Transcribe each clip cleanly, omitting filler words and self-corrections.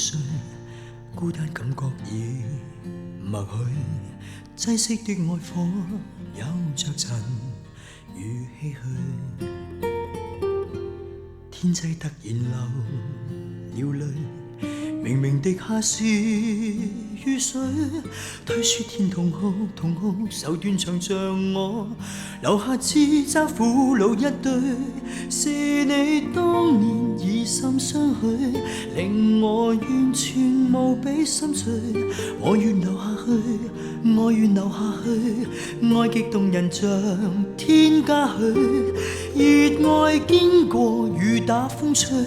睡，孤單感覺已默許，擠熄的愛火有着塵與唏噓，天際突然流了淚，明明滴下是雨水，推說天同哭同哭，手段長像我，留下自責苦惱一堆，是你當年以心相許，令我完全無比心碎，我願留下去，我願留下去，愛極動人像天加許，熱愛經過雨打風吹，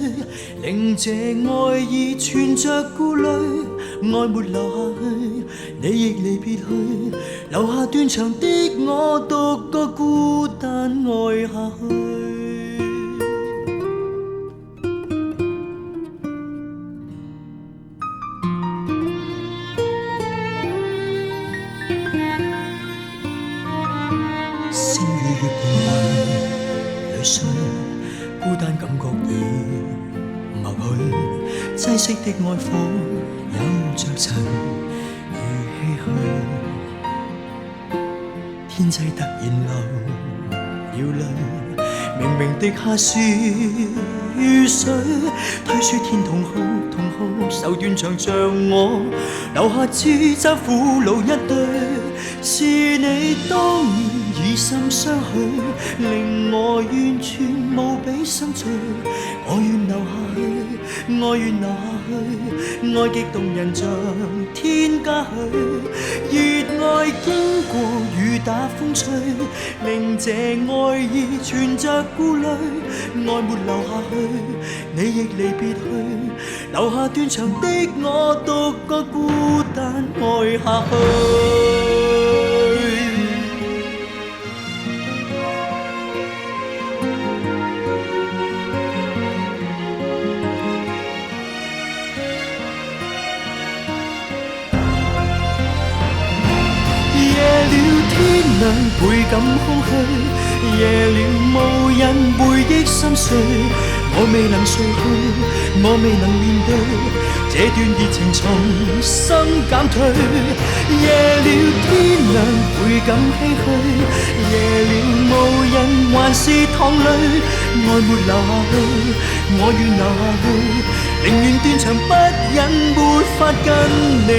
令這愛意存着顧慮，愛沒留下去，你亦離別去，留下斷腸的我獨個孤單愛下去。星與月伴侶淚水，孤單感覺已默許，擠熄的愛火有着塵與唏噓，天際突然流了淚，明明滴下是雨水，推說天同哭同哭，手段長像我，留下自責苦惱一堆，是你當年以心相許，令我完全無比心醉，我願留下去，我願留下去，愛極動人像天加許，熱愛經過雨打風吹，令這愛意存着顧慮，愛沒留下去，你亦離別去，留下斷腸的我獨個孤單愛下去。天亮倍感空虛，夜了無人回憶心碎，我未能睡去，我未能面對，這段熱情重新減退。夜了天亮倍感唏噓，夜了無人還是淌淚，愛沒留下去，我願留下去，寧願斷腸不忍沒法跟你